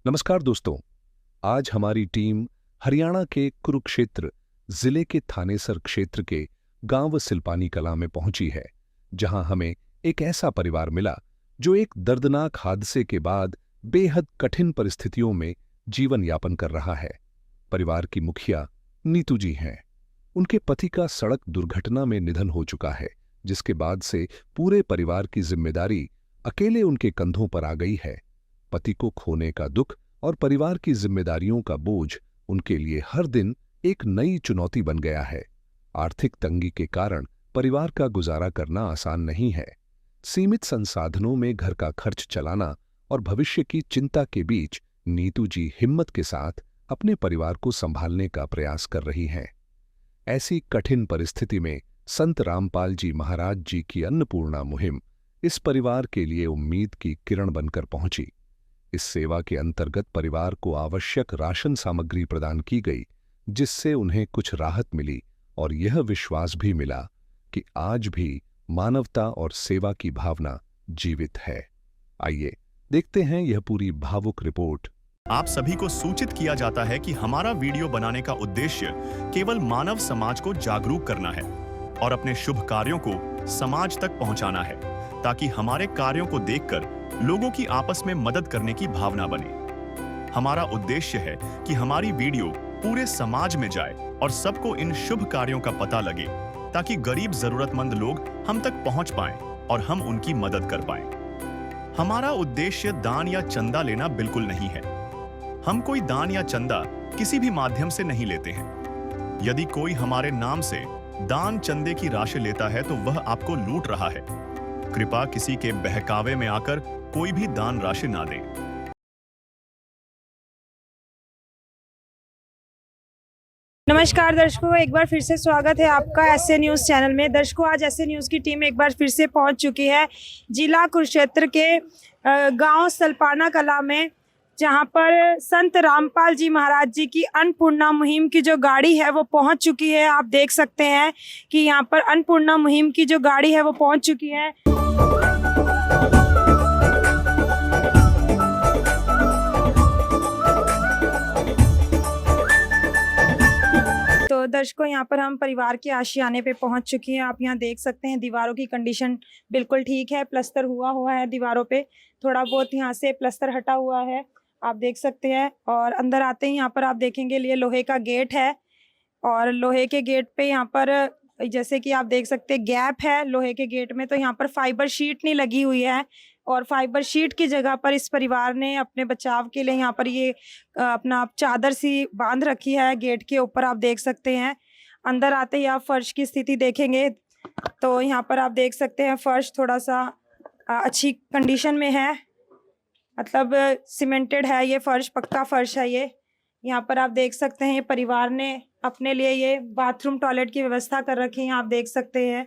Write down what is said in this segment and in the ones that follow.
नमस्कार दोस्तों। आज हमारी टीम हरियाणा के कुरुक्षेत्र जिले के थानेसर क्षेत्र के गांव सिलपानी कलां में पहुंची है, जहां हमें एक ऐसा परिवार मिला जो एक दर्दनाक हादसे के बाद बेहद कठिन परिस्थितियों में जीवन यापन कर रहा है। परिवार की मुखिया नीतू जी हैं। उनके पति का सड़क दुर्घटना में निधन हो चुका है, जिसके बाद से पूरे परिवार की जिम्मेदारी अकेले उनके कंधों पर आ गई है। पति को खोने का दुख और परिवार की जिम्मेदारियों का बोझ उनके लिए हर दिन एक नई चुनौती बन गया है। आर्थिक तंगी के कारण परिवार का गुजारा करना आसान नहीं है। सीमित संसाधनों में घर का खर्च चलाना और भविष्य की चिंता के बीच नीतू जी हिम्मत के साथ अपने परिवार को संभालने का प्रयास कर रही हैं। ऐसी कठिन परिस्थिति में संत रामपाल जी महाराज जी की अन्नपूर्णा मुहिम इस परिवार के लिए उम्मीद की किरण बनकर पहुंची। इस सेवा के अंतर्गत परिवार को आवश्यक राशन सामग्री प्रदान की गई, जिससे उन्हें कुछ राहत मिली और यह विश्वास भी मिला कि आज भी मानवता और सेवा की भावना जीवित है। आइए देखते हैं यह पूरी भावुक रिपोर्ट। आप सभी को सूचित किया जाता है कि हमारा वीडियो बनाने का उद्देश्य केवल मानव समाज को जागरूक करना है और अपने शुभ कार्यों को समाज तक पहुंचाना है, ताकि हमारे कार्यों को देखकर लोगों की आपस में मदद करने की भावना बने। हमारा उद्देश्य है कि हमारी वीडियो पूरे समाज में जाए और सबको इन शुभ कार्यों का पता लगे, ताकि गरीब जरूरतमंद लोग हम तक पहुंच पाएं और हम उनकी मदद कर पाएं। हमारा उद्देश्य दान या चंदा लेना बिल्कुल नहीं है। हम कोई दान या चंदा किसी भी माध्यम से नहीं लेते हैं। यदि कोई हमारे नाम से दान चंदे की राशि लेता है तो वह आपको लूट रहा है। कृपया किसी के बहकावे में आकर कोई भी दान राशि ना दें। नमस्कार दर्शकों, एक बार फिर से स्वागत है आपका एसए न्यूज़ चैनल में। दर्शकों, आज एसए न्यूज़ की टीम एक बार फिर से पहुंच चुकी है जिला कुरुक्षेत्र के गांव सलपाना कला में, जहां पर संत रामपाल जी महाराज जी की अन्नपूर्णा मुहिम की जो गाड़ी है वो पहुंच चुकी है। आप देख सकते हैं कि यहां पर अन्नपूर्णा मुहिम की जो गाड़ी है वो पहुंच चुकी है। तो दर्शकों, यहाँ पर हम परिवार के आशियाने पे पहुंच चुकी हैं। आप यहाँ देख सकते हैं दीवारों की कंडीशन बिल्कुल ठीक है। प्लस्तर हुआ है दीवारों पे, थोड़ा बहुत यहाँ से प्लस्तर हटा हुआ है, आप देख सकते हैं। और अंदर आते ही यहाँ पर आप देखेंगे ये लोहे का गेट है, और लोहे के गेट पे यहाँ पर जैसे कि आप देख सकते हैं गैप है लोहे के गेट में, तो यहाँ पर फाइबर शीट नहीं लगी हुई है। और फाइबर शीट की जगह पर इस परिवार ने अपने बचाव के लिए यहाँ पर ये अपना चादर सी बांध रखी है गेट के ऊपर, आप देख सकते हैं। अंदर आते ही आप फर्श की स्थिति देखेंगे तो यहाँ पर आप देख सकते हैं फर्श थोड़ा सा अच्छी कंडीशन में है, मतलब सीमेंटेड है ये फर्श, पक्का फर्श है ये। यहाँ पर आप देख सकते हैं परिवार ने अपने लिए ये बाथरूम टॉयलेट की व्यवस्था कर रखी है, आप देख सकते हैं।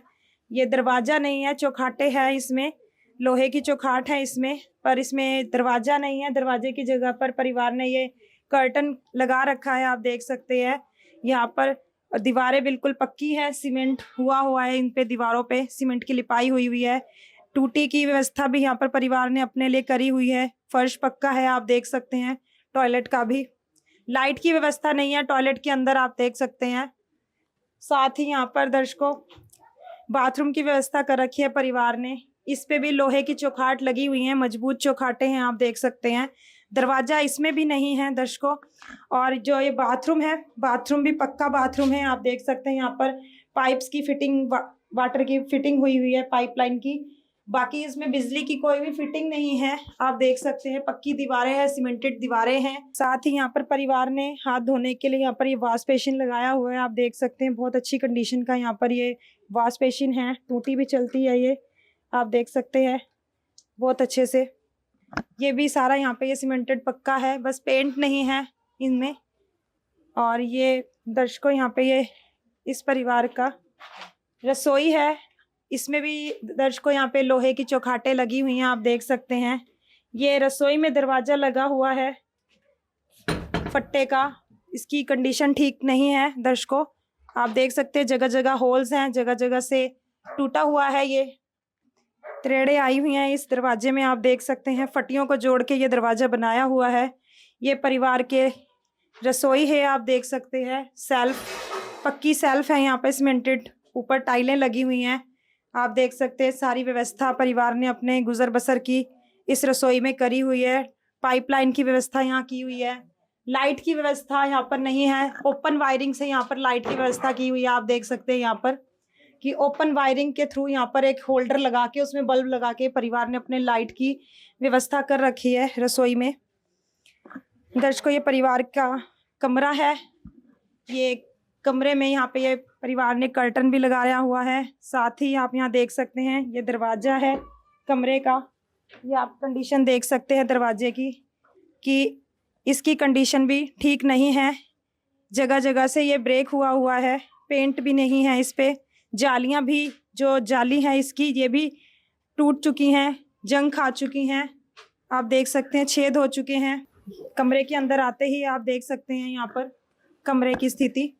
ये दरवाजा नहीं है, चौखाटे हैं इसमें, लोहे की चौखाट है इसमें, पर इसमें दरवाजा नहीं है। दरवाजे की जगह पर परिवार ने ये कर्टन लगा रखा है, आप देख सकते हैं। यहाँ पर दीवारें बिल्कुल पक्की है, सीमेंट हुआ है इन पे, दीवारों पे सीमेंट की लिपाई हुई है। टूटी की व्यवस्था भी यहाँ पर परिवार ने अपने लिए करी हुई है। फर्श पक्का है, आप देख सकते हैं। टॉयलेट का भी, लाइट की व्यवस्था नहीं है टॉयलेट के अंदर, आप देख सकते हैं। साथ ही यहाँ पर दर्शकों बाथरूम की व्यवस्था कर रखी है परिवार ने, इस पे भी लोहे की चौखाट लगी हुई है, मजबूत चौखाटे हैं, आप देख सकते हैं। दरवाजा इसमें भी नहीं है दर्शकों। और जो ये बाथरूम है, बाथरूम भी पक्का बाथरूम है, आप देख सकते हैं। यहाँ पर पाइप्स की फिटिंग, वाटर की फिटिंग हुई है पाइपलाइन की। बाकी इसमें बिजली की कोई भी फिटिंग नहीं है, आप देख सकते हैं। पक्की दीवारें हैं, सीमेंटेड दीवारें हैं। साथ ही यहाँ पर परिवार ने हाथ धोने के लिए यहाँ पर ये वॉश बेसिन लगाया हुआ है, आप देख सकते हैं। बहुत अच्छी कंडीशन का यहाँ पर ये वॉश बेसिन है, टूटी भी चलती है ये, आप देख सकते हैं बहुत अच्छे से। ये भी सारा यहाँ पे ये सीमेंटेड पक्का है, बस पेंट नहीं है इनमें। और ये दर्शकों यहाँ पे ये इस परिवार का रसोई है, इसमें भी दर्शकों यहाँ पे लोहे की चौखाटें लगी हुई हैं, आप देख सकते हैं। ये रसोई में दरवाजा लगा हुआ है फट्टे का, इसकी कंडीशन ठीक नहीं है दर्शकों, आप देख सकते हैं। जगह जगह होल्स हैं, जगह जगह से टूटा हुआ है, ये त्रेड़े आई हुई हैं इस दरवाजे में, आप देख सकते हैं। फटियों को जोड़ के ये दरवाजा बनाया हुआ है। ये परिवार के रसोई है, आप देख सकते हैं। सेल्फ, पक्की सेल्फ है यहाँ पे सीमेंटेड, ऊपर टाइलें लगी हुई हैं। आप देख सकते हैं सारी व्यवस्था परिवार ने अपने गुजर बसर की इस रसोई में करी हुई है। पाइपलाइन की व्यवस्था यहाँ की हुई है। लाइट की व्यवस्था यहाँ पर नहीं है, ओपन वायरिंग से यहाँ पर लाइट की व्यवस्था की हुई है। आप देख सकते हैं यहाँ पर कि ओपन वायरिंग के थ्रू यहाँ पर एक होल्डर लगा के उसमें बल्ब लगा के परिवार ने अपने लाइट की व्यवस्था कर रखी है रसोई में। दर्शकों, ये परिवार का कमरा है। ये कमरे में यहाँ पे ये परिवार ने कर्टन भी लगाया हुआ है। साथ ही आप यहाँ देख सकते हैं ये दरवाजा है कमरे का। ये आप कंडीशन देख सकते हैं दरवाजे की कि इसकी कंडीशन भी ठीक नहीं है। जगह जगह से ये ब्रेक हुआ है, पेंट भी नहीं है इस पे। जालियाँ भी, जो जाली है इसकी, ये भी टूट चुकी हैं, जंग खा चुकी हैं। आप देख सकते हैं छेद हो चुके हैं। कमरे के अंदर आते ही आप देख सकते हैं यहाँ पर कमरे की स्थिति।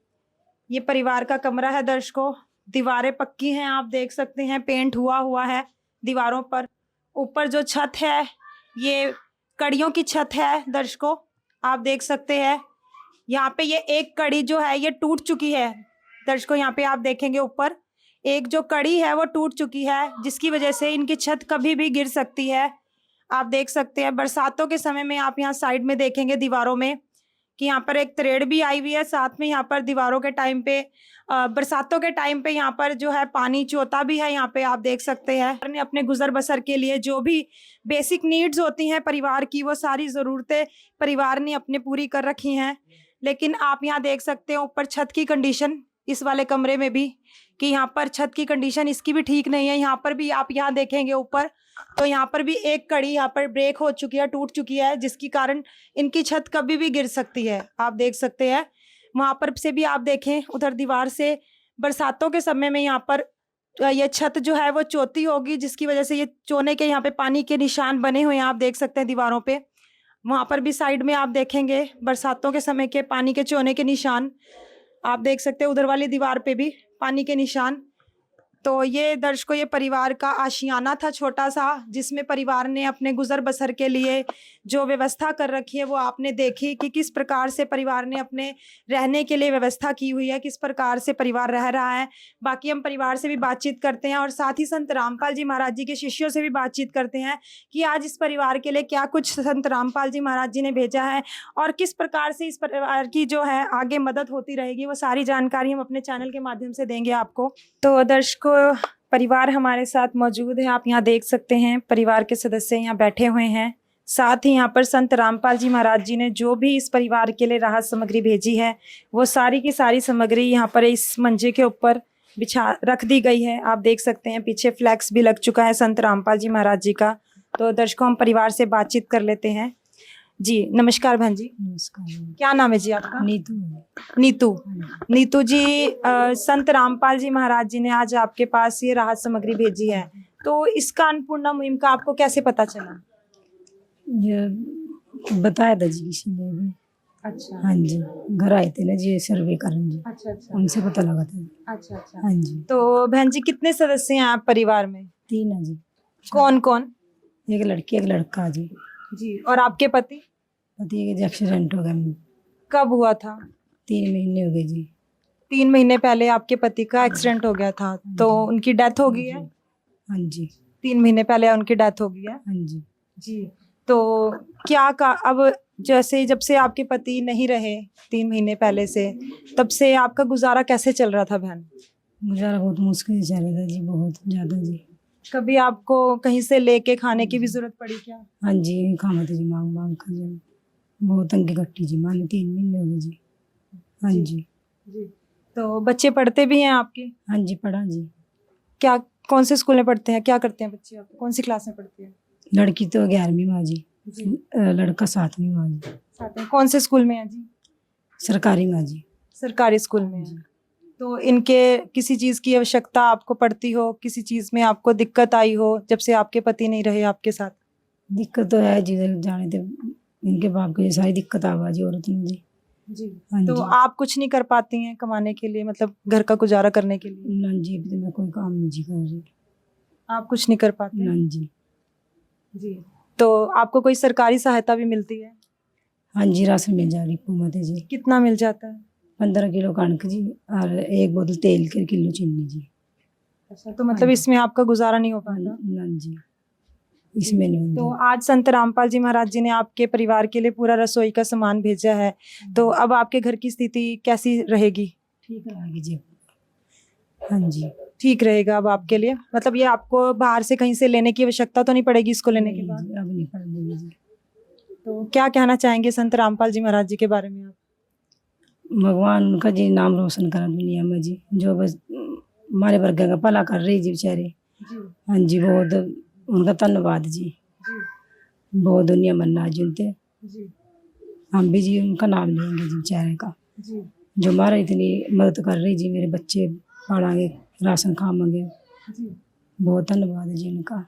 ये परिवार का कमरा है दर्शकों। दीवारें पक्की हैं, आप देख सकते हैं, पेंट हुआ है दीवारों पर। ऊपर जो छत है ये कड़ियों की छत है दर्शकों, आप देख सकते हैं। यहाँ पे ये एक कड़ी जो है ये टूट चुकी है दर्शकों। यहाँ पे आप देखेंगे ऊपर एक जो कड़ी है वो टूट चुकी है, जिसकी वजह से इनकी छत कभी भी गिर सकती है। आप देख सकते हैं बरसातों के समय में आप यहाँ साइड में देखेंगे दीवारों में कि यहाँ पर एक त्रेड़ भी आई हुई है। साथ में यहाँ पर दीवारों के टाइम पे बरसातों के टाइम पे यहाँ पर जो है पानी चोता भी है। यहाँ पे आप देख सकते हैं ने अपने गुजर बसर के लिए जो भी बेसिक नीड्स होती हैं परिवार की, वो सारी ज़रूरतें परिवार ने अपने पूरी कर रखी हैं। लेकिन आप यहाँ देख सकते हैं ऊपर छत की कंडीशन, इस वाले कमरे में भी, कि यहाँ पर छत की कंडीशन इसकी भी ठीक नहीं है। यहाँ पर भी आप यहाँ देखेंगे ऊपर, तो यहाँ पर भी एक कड़ी यहाँ पर ब्रेक हो चुकी है, टूट चुकी है, जिसके कारण इनकी छत कभी भी गिर सकती है। आप देख सकते हैं वहाँ पर से भी आप देखें उधर दीवार से बरसातों के समय में यहाँ पर ये छत जो है वो चौती होगी, जिसकी वजह से ये चोने के यहाँ पे पानी के निशान बने हुए हैं। आप देख सकते हैं दीवारों पे। वहाँ पर भी साइड में आप देखेंगे बरसातों के समय के पानी के चोने के निशान आप देख सकते हैं। उधर वाली दीवार पे भी पानी के निशान। तो ये दर्शकों, ये परिवार का आशियाना था छोटा सा, जिसमें परिवार ने अपने गुजर बसर के लिए जो व्यवस्था कर रखी है वो आपने देखी कि किस प्रकार से परिवार ने अपने रहने के लिए व्यवस्था की हुई है, किस प्रकार से परिवार रह रहा है। बाकी हम परिवार से भी बातचीत करते हैं और साथ ही संत रामपाल जी महाराज जी के शिष्यों से भी बातचीत करते हैं कि आज इस परिवार के लिए क्या कुछ संत रामपाल जी महाराज जी ने भेजा है और किस प्रकार से इस परिवार की जो है आगे मदद होती रहेगी। वो सारी जानकारी हम अपने चैनल के माध्यम से देंगे आपको। तो दर्शकों, परिवार हमारे साथ मौजूद है। आप यहाँ देख सकते हैं परिवार के सदस्य यहाँ बैठे हुए हैं। साथ ही यहाँ पर संत रामपाल जी महाराज जी ने जो भी इस परिवार के लिए राहत सामग्री भेजी है वो सारी की सारी सामग्री यहाँ पर इस मंजे के ऊपर बिछा रख दी गई है। आप देख सकते हैं पीछे फ्लैक्स भी लग चुका है संत रामपाल जी महाराज जी का। तो दर्शकों, हम परिवार से बातचीत कर लेते हैं। जी नमस्कार बहन जी। नमस्कार। क्या नाम है जी आपका? नीतू। नीतू। नीतू जी, संत रामपाल जी महाराज जी ने आज आपके पास ये राहत सामग्री भेजी है, तो इसका अन्नपूर्णा मुहिम का आपको कैसे पता चला? ये बताया था जी किसी ने भी। अच्छा। हाँ जी, घर आए थे ना जी सर्वे करने जी, अच्छा अच्छा उनसे पता लगा था। अच्छा अच्छा। हाँ जी। तो बहन जी, कितने सदस्य हैं आप परिवार में? 3 है जी। कौन कौन? एक लड़की एक लड़का जी। जी। और आपके पति? पति के एक्सीडेंट हो गया। कब हुआ था? 3 महीने हो गए जी। 3 महीने पहले आपके पति का एक्सीडेंट हो गया था, तो उनकी डेथ हो गई है? हाँ जी। 3 महीने पहले उनकी डेथ हो गई है। हाँ जी। जी। तो क्या का अब जैसे जब से आपके पति नहीं रहे 3 महीने पहले से, तब से आपका गुजारा कैसे चल रहा था बहन? गुजारा बहुत मुश्किल से चल रहा था जी, बहुत ज़्यादा जी। कभी आपको कहीं से लेके खाने की भी जरूरत पड़ी क्या? हाँ जी, खाना तो जी मांग मांग कर जी बहुत तंगी कट्टी जी, माने 3 महीने हो गए जी। हाँ जी। जी। जी। तो बच्चे पढ़ते भी हैं आपके? हाँ जी, पढ़ा जी। क्या, कौन से स्कूल में पढ़ते हैं, क्या करते हैं बच्चे आपके, कौन सी क्लास में पढ़ते हैं? लड़की तो 11वीं में जी, जी। लड़का 7वीं में जी। साथ में कौन से स्कूल में है जी? सरकारी में जी। सरकारी स्कूल में है। तो इनके किसी चीज़ की आवश्यकता आपको पड़ती हो, किसी चीज़ में आपको दिक्कत आई हो जब से आपके पति नहीं रहे आपके साथ? दिक्कत तो है जी, जाने थे इनके बाप को ये सारी दिक्कत आवा जी औरत में जी। जी। हाँ तो जी। आप कुछ नहीं कर पाती हैं कमाने के लिए, मतलब घर का गुजारा करने के लिए? ना जी, अभी तो मैं कोई काम नहीं जी कर रही। आप कुछ नहीं कर पाते? ना जी। जी। तो आपको कोई सरकारी सहायता भी मिलती है? हाँ जी, राशन मिल जा रही पूमत है जी। कितना मिल जाता है? 15 किलो कणक जी और 1 बोतल तेल के किलो चीनी जी। अच्छा, तो मतलब इसमें आपका गुजारा नहीं हो हाँ पाता? ना जी, इसमें नहीं तो होता। आज संत रामपाल जी महाराज जी ने आपके परिवार के लिए पूरा रसोई का सामान भेजा है, तो अब आपके घर की स्थिति कैसी रहेगी? ठीक रहेगी जी। हाँ जी। ठीक रहेगा अब आपके लिए? मतलब ये आपको बाहर से कहीं से लेने की आवश्यकता तो नहीं पड़ेगी इसको लेने के नहीं बाद? जी, अब नहीं पड़ेगी जी। तो क्या कहना चाहेंगे संत रामपाल जी महाराज जी के बारे में आप? भगवान उनका जी नाम रोशन करा दुनिया में जी, जो बस हमारे वर्ग का भला कर रही जी बेचारे। जी हाँ जी, बहुत उनका धन्यवाद जी। जी बहुत दुनिया मन्ना जी उनते। जी हम भी जी उनका नाम लेंगे जी बेचारे का, जी जो हमारा इतनी मदद कर रही जी। मेरे बच्चे पढ़ाएंगे, राशन खाएंगे। जी बहुत धन्यवाद है जी उनका।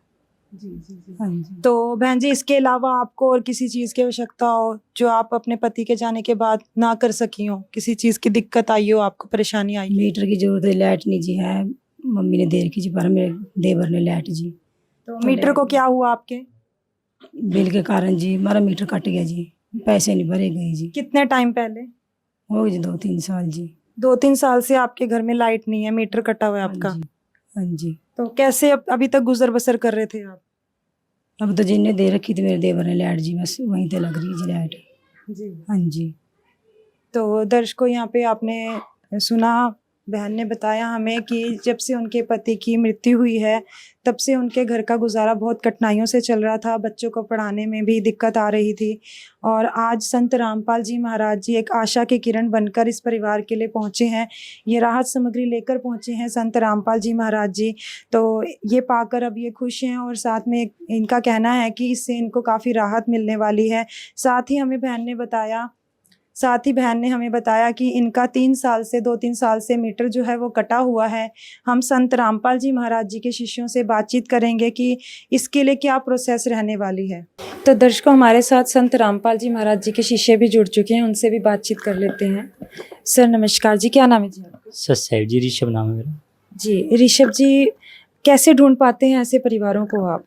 जी जी। हाँ जी। तो बहन जी, इसके अलावा आपको और किसी चीज़ की आवश्यकता हो जो आप अपने पति के जाने के बाद ना कर सकी हो, किसी चीज़ की दिक्कत आई हो, आपको परेशानी आई हो? मीटर की जरूरत है, लाइट नहीं जी है। मम्मी ने देर की जी, पर मेरे देवर ने लाइट जी। तो मीटर को क्या हुआ आपके? बिल के कारण जी हमारा मीटर कट गया जी, पैसे नहीं भरे गए जी। कितने टाइम पहले? हो गए जी 2-3 साल जी। 2-3 साल से आपके घर में लाइट नहीं है, मीटर कटा हुआ है हाँ आपका। जी, हाँ जी। तो कैसे अभी तक गुजर बसर कर रहे थे आप? अब तो जिनने दे रखी थी मेरे देवर ने लाइट जी, बस वहीं पे लग रही जी लाइट। जी। हाँ जी। तो दर्शकों, यहाँ पे आपने सुना, बहन ने बताया हमें कि जब से उनके पति की मृत्यु हुई है तब से उनके घर का गुजारा बहुत कठिनाइयों से चल रहा था, बच्चों को पढ़ाने में भी दिक्कत आ रही थी। और आज संत रामपाल जी महाराज जी एक आशा की किरण बनकर इस परिवार के लिए पहुँचे हैं। ये राहत सामग्री लेकर पहुँचे हैं संत रामपाल जी महाराज जी। तो ये पाकर अब ये खुश हैं और साथ में इनका कहना है कि इससे इनको काफ़ी राहत मिलने वाली है। साथ ही बहन ने हमें बताया कि इनका 2-3 साल से मीटर जो है वो कटा हुआ है। हम संत रामपाल जी महाराज जी के शिष्यों से बातचीत करेंगे कि इसके लिए क्या प्रोसेस रहने वाली है। तो दर्शकों, हमारे साथ संत रामपाल जी महाराज जी के शिष्य भी जुड़ चुके हैं, उनसे भी बातचीत कर लेते हैं। सर नमस्कार जी, क्या नाम है जी आपका? सर जी, ऋषभ नाम है मेरा। जी ऋषभ जी, कैसे ढूंढ पाते हैं ऐसे परिवारों को आप?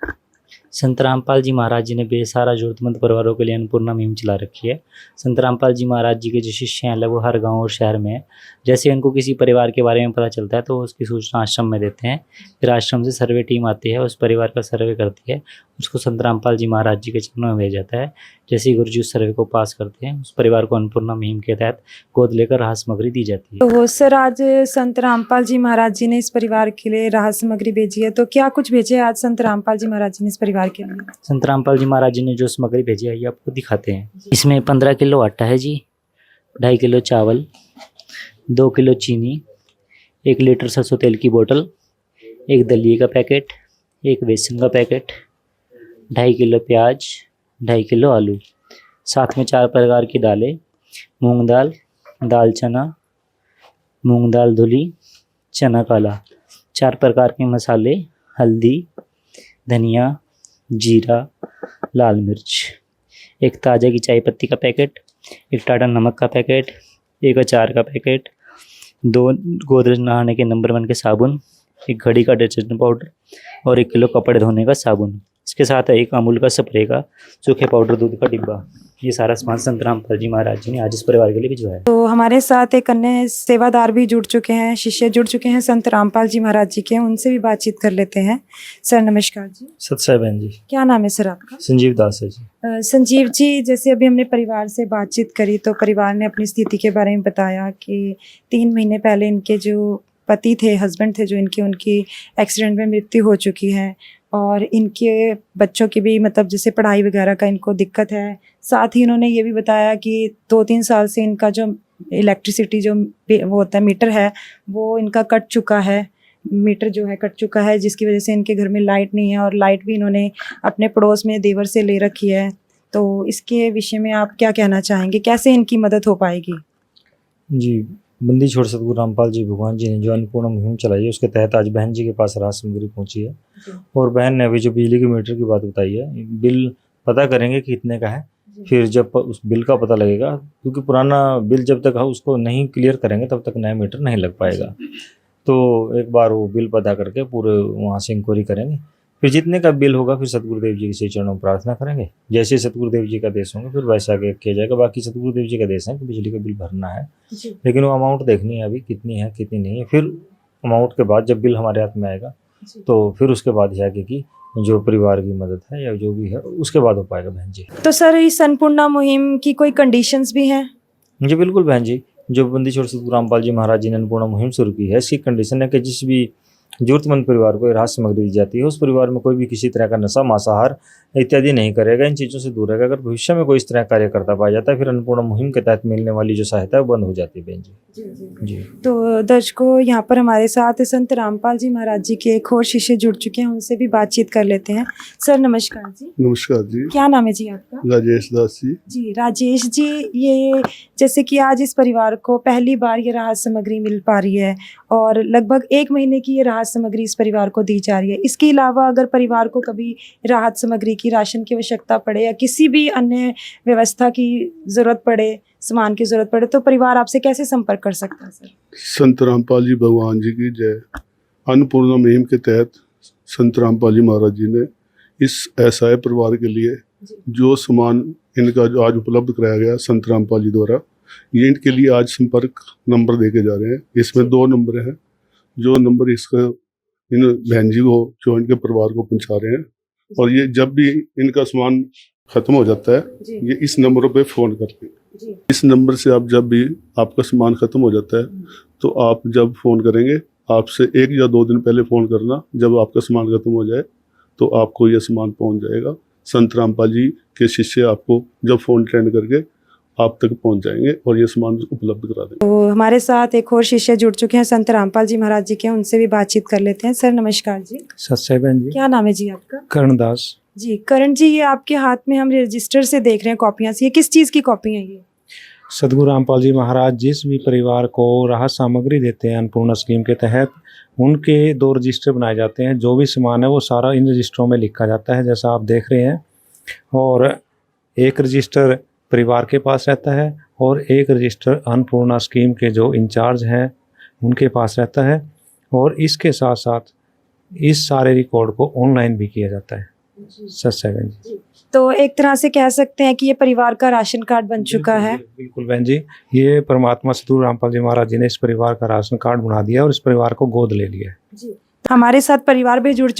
संत रामपाल जी महाराज जी ने बेसहारा जरूरतमंद परिवारों के लिए अन्नपूर्णा मुहिम चला रखी है। संत रामपाल जी महाराज जी के जो शिष्य हैं लगभग हर गांव और शहर में हैं। जैसे उनको किसी परिवार के बारे में पता चलता है तो उसकी सूचना आश्रम में देते हैं। फिर आश्रम से सर्वे टीम आती है, उस परिवार का सर्वे करती है, उसको संत रामपाल जी महाराज जी के चरणों में भेजा जाता है। जैसे ही गुरुजी उस सर्वे को पास करते हैं, उस परिवार को अन्नपूर्णा मुहिम के तहत गोद लेकर राहत सामग्री दी जाती है। तो सर, आज संत रामपाल जी महाराज जी ने इस परिवार के लिए राहत सामग्री भेजी है, तो क्या कुछ भेजे आज संत रामपाल जी महाराज जी ने इस परिवार के लिए? संत रामपाल जी महाराज जी ने जो सामग्री भेजी है ये आपको दिखाते हैं। इसमें 15 किलो आटा है जी, 2.5 किलो चावल, 2 किलो चीनी, 1 लीटर सरसों तेल की बोतल, 1 दलिए का पैकेट, 1 बेसन का पैकेट, 2.5 किलो प्याज, 2.5 किलो आलू, साथ में 4 प्रकार की दालें, मूंग दाल, दाल चना, मूंग दाल धुली, चना काला, 4 प्रकार के मसाले, हल्दी, धनिया, जीरा, लाल मिर्च, 1 ताज़ा की चाय पत्ती का पैकेट, 1 टाटा नमक का पैकेट, 1 अचार का पैकेट, 2 गोदरेज नहाने के नंबर 1 के साबुन, 1 घड़ी का डिटर्जेंट पाउडर और 1 किलो कपड़े धोने का साबुन। इसके साथ है 1 अमूल का स्प्रे का सूखे पाउडर दूध का डिब्बा। ये सारा सामान संत रामपाल जी महाराज जी ने आज इस परिवार के लिए भिजवाया है। तो हमारे साथ एक अन्य सेवादार भी जुड़ चुके हैं, शिष्य जुड़ चुके हैं संत रामपाल जी महाराज जी के, उनसे भी बातचीत कर लेते हैं। सर नमस्कार जी, सत्साई बहन जी। क्या नाम है सर आपका? संजीव दास है जी। संजीव जी, जैसे अभी हमने परिवार से बातचीत करी तो परिवार ने अपनी स्थिति के बारे में बताया कि 3 महीने पहले इनके जो पति थे, हस्बैंड थे जो इनकी, उनकी एक्सीडेंट में मृत्यु हो चुकी है और इनके बच्चों की भी मतलब जैसे पढ़ाई वगैरह का इनको दिक्कत है। साथ ही इन्होंने ये भी बताया कि 2-3 साल से इनका जो इलेक्ट्रिसिटी जो वो होता है मीटर है वो इनका कट चुका है, मीटर जो है कट चुका है, जिसकी वजह से इनके घर में लाइट नहीं है और लाइट भी इन्होंने अपने पड़ोस में देवर से ले रखी है। तो इसके विषय में आप क्या कहना चाहेंगे, कैसे इनकी मदद हो पाएगी? जी, बंदी छोड़ सतगुरु रामपाल जी भगवान जी ने जो अन्नपूर्णा मुहिम चलाई है उसके तहत आज बहन जी के पास राहत सामग्री पहुंची है। और बहन ने अभी जो बिजली के मीटर की बात बताई है, बिल पता करेंगे कि कितने का है, फिर जब उस बिल का पता लगेगा, क्योंकि पुराना बिल जब तक है उसको नहीं क्लियर करेंगे तब तक नया मीटर नहीं लग पाएगा। तो एक बार वो बिल पता करके पूरे वहाँ से इंक्वायरी करेंगे, फिर जितने का बिल होगा फिर सतगुरुदेव जी के चरणों में प्रार्थना करेंगे। जैसे सतगुरुदेव जी का देश होंगे फिर वैसा आगे किया जाएगा। बाकी सतगुरुदेव जी का देश है कि बिजली का बिल भरना है, लेकिन वो अमाउंट देखनी है अभी कितनी है कितनी नहीं है। फिर अमाउंट के बाद जब बिल हमारे हाथ में आएगा तो फिर उसके बाद ही आगे की जो परिवार की मदद है या जो भी है उसके बाद हो पाएगा बहन जी। तो सर इस अन्नपूर्णा मुहिम की कोई कंडीशंस भी हैं? जी बिल्कुल बहन जी, जो बंदी छोड़ सतगुरु रामपाल जी महाराज जी ने अन्नपूर्णा मुहिम शुरू की है, इसकी कंडीशन है कि जिस भी जरूरतमंद परिवार को राहत सामग्री दी जाती है उस परिवार में कोई भी किसी तरह का नशा मांसाहार इत्यादि नहीं करेगा, इन चीज़ों से दूर रहेगा। अगर भविष्य में कोई इस तरह कार्य करता पाया जाता है फिर अन्नपूर्णा मुहिम के तहत मिलने वाली जो सहायता है वो बंद हो जाती है बहन जी। जी तो दर्शकों, यहाँ पर हमारे साथ संत रामपाल जी महाराज जी के एक और शिष्य जुड़ चुके हैं, उनसे भी बातचीत कर लेते हैं। सर नमस्कार जी। नमस्कार जी। क्या नाम है जी आपका? राजेश दास जी। जी राजेश जी, ये जैसे कि आज इस परिवार को पहली बार ये राहत सामग्री मिल पा रही है और लगभग 1 महीने की ये राहत सामग्री इस परिवार को दी जा रही है। इसके अलावा अगर परिवार को कभी राहत सामग्री की, राशन की आवश्यकता पड़े या किसी भी अन्य व्यवस्था की जरूरत पड़े, सामान की जरूरत पड़े, तो परिवार आपसे कैसे संपर्क कर सकता है सर? संत रामपाल जी भगवान जी की जय। अन्नपूर्णा मुहिम के तहत संत रामपाल जी महाराज जी ने इस असहाय परिवार के लिए जो सामान इनका जो आज उपलब्ध कराया गया संत रामपाल जी द्वारा, ये इनके लिए आज संपर्क नंबर देके जा रहे हैं। इसमें 2 नंबर हैं, जो नंबर इसका इन बहन जी को जो इनके परिवार को पहुंचा रहे हैं। और ये जब भी इनका सामान खत्म हो जाता है ये इस नंबरों पे फ़ोन करते हैं। इस नंबर से आप जब भी आपका सामान खत्म हो जाता है तो आप जब फ़ोन करेंगे, आपसे 1 या 2 दिन पहले फ़ोन करना, जब आपका सामान खत्म हो जाए तो आपको यह सामान पहुंच जाएगा। संत रामपाल जी के शिष्य आपको जब फ़ोन ट्रेंड करके आप तक पहुंच जाएंगे और ये सामान उपलब्ध करा देंगे। तो हमारे साथ एक और शिष्य जुड़ चुके हैं संत रामपाल जी महाराज जी के, उनसे भी बातचीत कर लेते हैं। सर नमस्कार जी। सत्य बहन जी। क्या नाम है जी आपका? कर्णदास जी करण जी, ये आपके हाथ में हम रजिस्टर से देख रहे हैं कॉपियाँ, ये किस चीज़ की कॉपी है ये? सतगुरु रामपाल जी महाराज जिस भी परिवार को राहत सामग्री देते हैं अन्नपूर्णा स्कीम के तहत, उनके 2 रजिस्टर बनाए जाते हैं। जो भी सामान है वो सारा इन रजिस्टरों में लिखा जाता है जैसा आप देख रहे हैं। और एक रजिस्टर परिवार के पास रहता है और एक रजिस्टर अन्नपूर्णा स्कीम के जो इंचार्ज हैं उनके पास रहता है। और इसके साथ साथ इस सारे रिकॉर्ड को ऑनलाइन भी किया जाता है। सच है बहन जी। तो एक तरह से कह सकते हैं कि ये परिवार का राशन कार्ड बन चुका है। बिल्कुल बहन जी, ये परमात्मा सतगुरु रामपाल जी महाराज जी ने इस परिवार का राशन कार्ड बना दिया और इस परिवार को गोद ले लिया है। हमारे साथ परिवार भी जुड़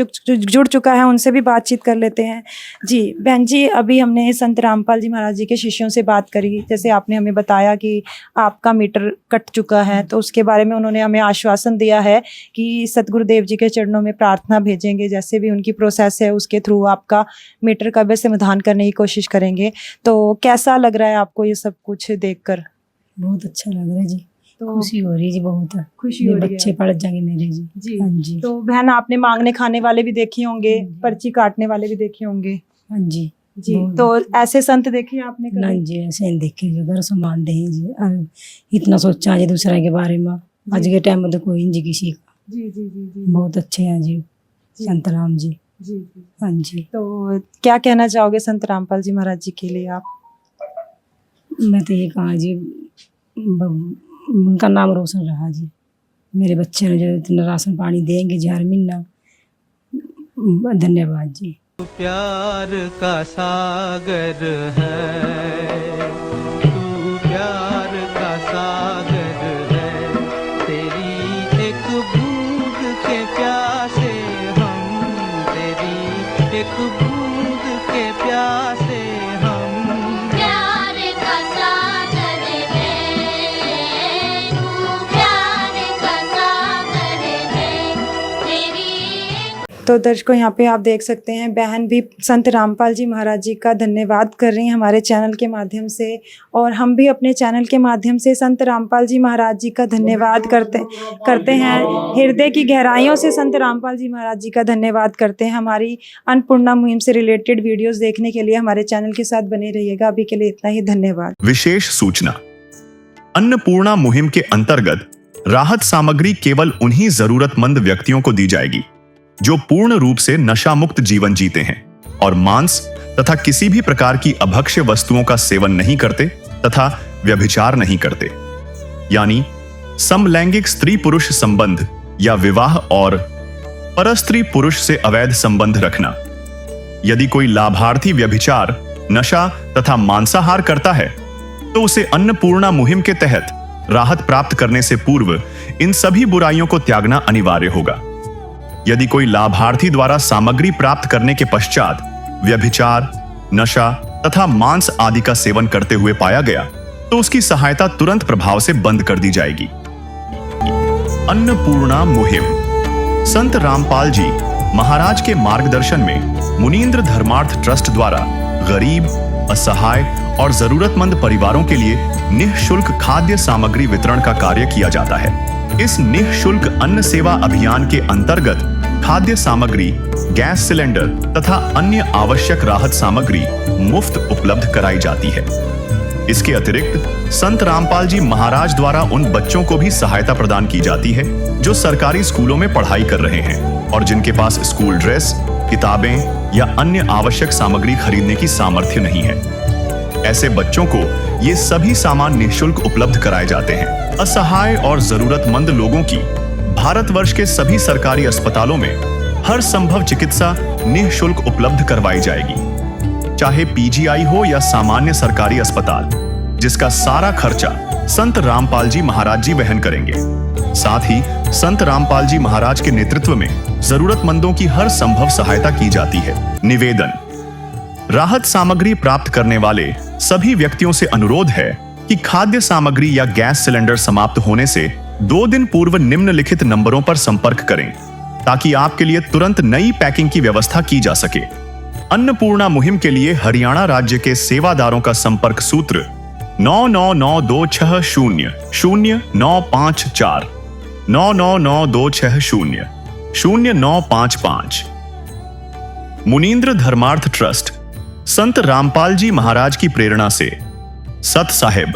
चुका है, उनसे भी बातचीत कर लेते हैं। जी बहन जी, अभी हमने संत रामपाल जी महाराज जी के शिष्यों से बात करी, जैसे आपने हमें बताया कि आपका मीटर कट चुका है, तो उसके बारे में उन्होंने हमें आश्वासन दिया है कि सतगुरुदेव जी के चरणों में प्रार्थना भेजेंगे, जैसे भी उनकी प्रोसेस है उसके थ्रू आपका मीटर का भी समाधान करने की कोशिश करेंगे। तो कैसा लग रहा है आपको ये सब कुछ देखकर? बहुत अच्छा लग रहा है जी। तो खुशी हो रही है जी, बहुत खुशी हो रही है। बच्चे पढ़ जाएंगे मेरे जी। जी हाँ जी। तो बहन, आपने मांगने खाने वाले भी देखे होंगे, पर्ची काटने वाले भी देखे होंगे। हाँ जी जी, बहुत। तो ऐसे संत देखे आपने कभी? नहीं जी, ऐसे नहीं देखे जो घर सामान दें जी। और इतना सोचा जी दूसरे के बारे में, आज के टाइम में तो कोई नहीं जी किसी का। जी जी जी जी बहुत अच्छे हैं जी संत राम जी। जी जी। हाँ जी। तो क्या कहना चाहोगे संत रामपाल जी महाराज जी के लिए आप? मैं तो ये कहा जी, उनका नाम रोशन रहा जी। मेरे बच्चे ने जो इतना राशन पानी देंगे जी हर महीना, धन्यवाद जी। प्यार का सागर है, तू प्यार का सागर है, तेरी एक बूंद के प्यासे हम, तेरी एक बूंद के प्यासे हम। प्यार का सागर है, तू प्यार का सागर है, तेरी। तो दर्शकों, यहाँ पे आप देख सकते हैं बहन भी संत रामपाल जी महाराज जी का धन्यवाद कर रही हैं हमारे चैनल के माध्यम से, और हम भी अपने चैनल के माध्यम से संत रामपाल जी महाराज जी का धन्यवाद करते हैं। हृदय की गहराइयों से संत रामपाल जी महाराज जी का धन्यवाद करते हैं। हमारी अन्नपूर्णा मुहिम से रिलेटेड वीडियोस देखने के लिए हमारे चैनल के साथ बने रहिएगा। अभी के लिए इतना ही, धन्यवाद। विशेष सूचना। अन्नपूर्णा मुहिम के अंतर्गत राहत सामग्री केवल उन्हीं जरूरतमंद व्यक्तियों को दी जाएगी जो पूर्ण रूप से नशा मुक्त जीवन जीते हैं और मांस तथा किसी भी प्रकार की अभक्ष्य वस्तुओं का सेवन नहीं करते तथा व्यभिचार नहीं करते, यानी समलैंगिक स्त्री पुरुष संबंध या विवाह और परस्त्री पुरुष से अवैध संबंध रखना। यदि कोई लाभार्थी व्यभिचार, नशा तथा मांसाहार करता है तो उसे अन्नपूर्णा मुहिम के तहत राहत प्राप्त करने से पूर्व इन सभी बुराइयों को त्यागना अनिवार्य होगा। यदि कोई लाभार्थी द्वारा सामग्री प्राप्त करने के पश्चात व्यभिचार, नशा तथा मांस आदि का सेवन करते हुए पाया गया तो उसकी सहायता तुरंत प्रभाव से बंद कर दी जाएगी। अन्नपूर्णा मुहिम। संत रामपाल जी महाराज के मार्गदर्शन में मुनींद्र धर्मार्थ ट्रस्ट द्वारा गरीब, असहाय और जरूरतमंद परिवारों के लिए निःशुल्क खाद्य सामग्री वितरण का कार्य किया जाता है। इस निःशुल्क अन्न सेवा अभियान के अंतर्गत खाद्य सामग्री, गैस सिलेंडर तथा अन्य आवश्यक राहत सामग्री मुफ्त उपलब्ध कराई जाती है। इसके अतिरिक्त संत रामपाल जी महाराज द्वारा उन बच्चों को भी सहायता प्रदान की जाती है जो सरकारी स्कूलों में पढ़ाई कर रहे हैं और जिनके पास स्कूल ड्रेस, किताबें या अन्य आवश्यक सामग्री खरीदने की सामर्थ्य नहीं है। ऐसे बच्चों को ये सभी सामान निःशुल्क उपलब्ध कराए जाते हैं। असहाय और जरूरतमंद लोगों की भारतवर्ष के सभी सरकारी अस्पतालों में हर संभव चिकित्सा निःशुल्क उपलब्ध करवाई जाएगी, चाहे पीजीआई हो या सामान्य सरकारी अस्पताल, जिसका सारा खर्चा संत रामपाल जी महाराज जी वहन करेंगे। साथ ही संत रामपाल जी महाराज के नेतृत्व में जरूरतमंदों की हर संभव सहायता की जाती है। निवेदन। राहत सामग्री प्राप्त करने वाले सभी व्यक्तियों से अनुरोध है कि खाद्य सामग्री या गैस सिलेंडर समाप्त होने से 2 दिन पूर्व निम्नलिखित नंबरों पर संपर्क करें ताकि आपके लिए तुरंत नई पैकिंग की व्यवस्था की जा सके। अन्नपूर्णा मुहिम के लिए हरियाणा राज्य के सेवादारों का संपर्क सूत्र 9992600954 9992600955। मुनींद्र धर्मार्थ ट्रस्ट संत रामपाल जी महाराज की प्रेरणा से सत साहिब